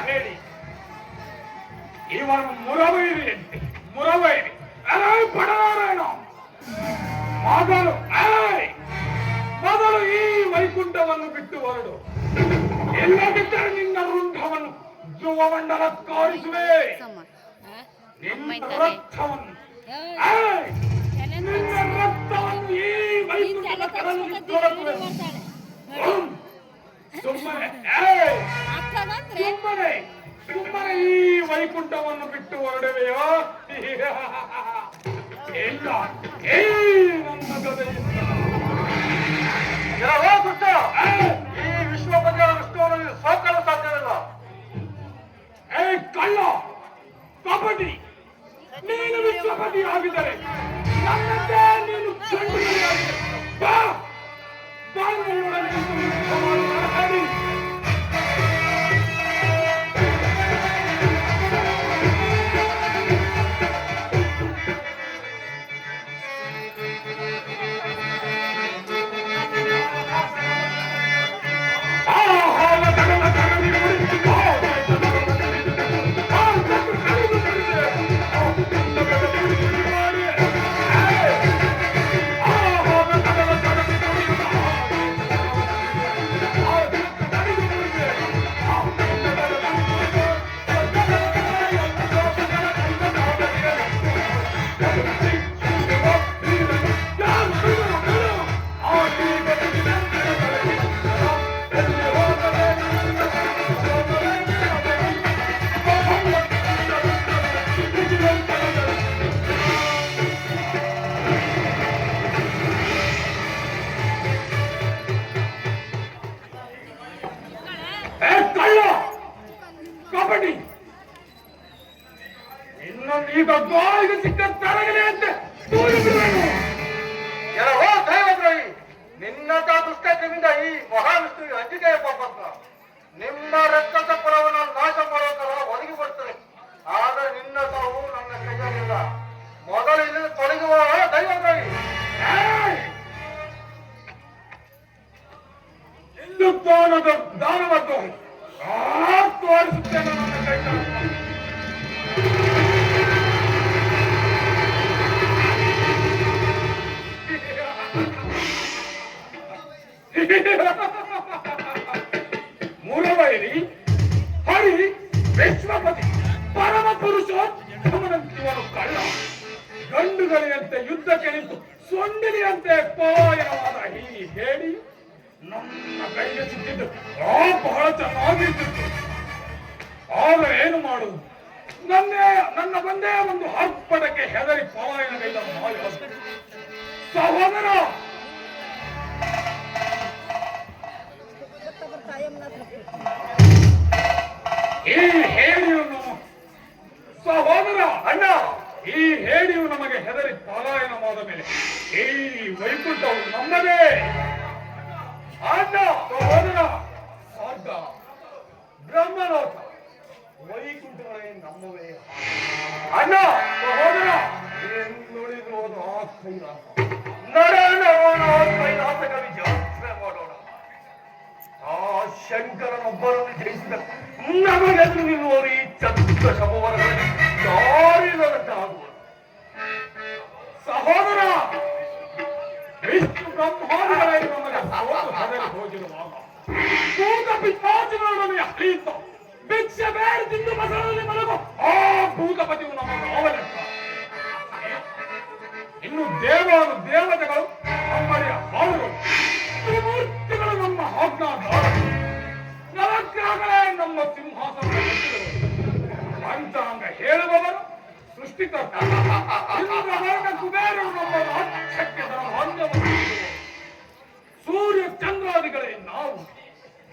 ಹೇಳಿ ಇವನು ಮುರವೈರಿಯಂತೆ ಮುರವೈರಿ ಪಡನಾರಾಯಣ ಮೊದಲು ಮೊದಲು ಈ ವೈಕುಂಠವನ್ನು ಬಿಟ್ಟು ಹೊರಡು. ಎಲ್ಲದಿದ್ದರೆ ನಿನ್ನ ವೃಂದವನ್ನು ಧ್ರುವಮಂಡಲ ತೋರಿಸುವೆ. ನಿನ್ನ ರಕ್ತವನ್ನು ಈ ವೈಕುಂಠದ ಕಡಲಲ್ಲಿ ತೋರಿಸುವೆ. ಸುಮ್ಮನೆ ಈ ವೈಕುಂಠವನ್ನು ಬಿಟ್ಟು ಹೊರಡುವೆಯೋ? ಇಲ್ಲ, ನನ್ನ ಗದೆಯಿಂದ ಈ ವಿಶ್ವಪತಿಯ ವಿಷ್ಣುವನ್ನು ಸೋಕಲು ಸಾಧ್ಯವಿಲ್ಲ. ಕಳ್ಳ ಕಬಡ್ಡಿ, ನೀನು ವಿಶ್ವಪತಿ ಆಗಿದ್ದರೆ ನನ್ನದೇ ನೀನು ಕಬಡ್ಡಿ ಇನ್ನೊಂದೀಗ ಗೋಳಿಗೆ ಸಿಕ್ಕ ತರಗಲಿ ಅಂತ ಎಲ್ಲವೋ ದೈವದ್ರೋಹಿ, ನಿನ್ನಂತ ದುಷ್ಟತೆಯಿಂದ ಈ ಮಹಾವಿಷ್ಣುವಿಗೆ ಅಂಜಿಕೆಯ ಪಾಪ ನಿಮ್ಮ ರಕ್ತದ ಪುರವನ್ನು ನಾಶ ಮಾಡುವ ಒದಗಿ ಬರ್ತದೆ. ಆದರೆ ನಿನ್ನ ತಾವು ನನ್ನ ಕೈಯಲ್ಲಿಲ್ಲ. ಮೊದಲು ಇಲ್ಲಿ ತೊಲಗುವ ದೈವದ್ರೋಹಿ. ಹಿಂದುತ್ವದ ದಾನವದ್ರೋಹಿ ತೋರಿಸುತ್ತೇನೆ ನನ್ನ ಕೈ. ಮುರವೈರಿ ಹರಿ ವಿಶ್ವಪತಿ ಪರಮ ಪುರುಷೋತ್ತಮನಂತಿವನು ಕಳ್ಳ. ಗಂಡುಗಲಿಯಂತೆ ಯುದ್ಧಕ್ಕೆ ನಿಂತು ಸೊಂಡಿಲಿಯಂತೆ ಪಲಾಯನವಾದ ಈ ಹೇಳಿ ನನ್ನ ಕೈಗೆ ಸಿಕ್ಕಿದ್ದು ಬಹಳ ಚೆನ್ನಾಗಿರ್ತಿತ್ತು. ಆದರೆ ಏನು ಮಾಡುವುದು, ನನ್ನ ಬಂದೇ ಒಂದು ಹರ್ಪಟಕ್ಕೆ ಹೆದರಿ ಪಲಾಯನಗೈದ ಮಾಯ ಸಹೋದರ. ಈ ಹೇಡಿಯು ಸಹೋದರ ಅಣ್ಣ, ಈ ಹೇಡಿಯು ನಮಗೆ ಹೆದರಿ ಪಲಾಯನವಾದ ಮೇಲೆ ಈ ವೈಕುಂಠವು ನಮ್ಮದೇ. ಅಣ್ಣ ಸಹೋದರ, ಸ್ವರ್ಗ ಬ್ರಹ್ಮಲೋಕ ವೈಕುಂಠಗಳೇ ನಮ್ಮವೇ. ಅಣ್ಣ ಸಹೋದರ, ನುಡಿದುವುದು ಆ ಕೈಲಾಸ. ನಡೆಯೋಣ ಕೈಲಾಸಗಳ ಜಾತ್ರೆ ಮಾಡೋಣ. ಆ ಶಂಕರನೊಬ್ಬರನ್ನು ಜಯಿಸಿದ ನಮಗೆದುರು ನಿಲ್ಲುವರು ಈ ಚಂದ್ರ ಶವವರಗಳಲ್ಲಿ ದಾರಿದಂತಾಗುವರು. ಸಹೋದರ, ವಿಷ್ಣು ಬ್ರಹ್ಮಾಂಡಗಳೇ ನಮಗೆ ಹೆದರಿ ಹೋಗಿರುವಾಗ ಭೂತ ಪಿಶಾಚಿಗಳೊಡನೆ ಹರಿಯುತ್ತ ಭಿಕ್ಷೆ ಬೇರೆ ತಿಂದು ಬಸರಲ್ಲಿ ಮಲಗು ಆ ಭೂತಪತಿಯು ನಮ್ಮ ನಾವಲೆಕ್ಕ. ಇನ್ನು ದೇವತೆಗಳು ನಮ್ಮಡಿಯ ಹಾಡುಗಳು, ತ್ರಿಮೂರ್ತಿಗಳು ನಮ್ಮ ಆಜ್ಞಾಧಾರ, ನವಗ್ರಹಗಳೇ ನಮ್ಮ ಸಿಂಹಾಸನ ಪಂಚಾಂಗ ಹೇಳುವವರು ಸೃಷ್ಟಿಕರ್ತ, ಕುಬೇರರು ನಮ್ಮ ರಾಜ್ಯಕ್ಕೆ ಧಾನ್ಯವನ್ನು, ಸೂರ್ಯ ಚಂದ್ರಾದಿಗಳೇ ನಾವು.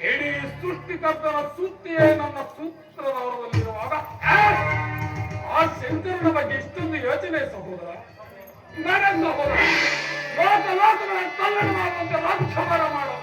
ಇಡೀ ಸೃಷ್ಟಿಕರ್ತನ ಸುತ್ತಿಯೇ ನಮ್ಮ ಸೂತ್ರದವರಲ್ಲಿರುವಾಗ ಆ ಶಂಕರನ ಬಗ್ಗೆ ಇಷ್ಟೊಂದು ಯೋಚನೆ ಸಹೋದರ. ನನ್ನ ಸಹೋದರ, ಲೋಕಗಳ ಕಲ್ಲಣ ಮಾಡುವಂತೆ ರಾಜ್ಯಭಾರ ಮಾಡುವ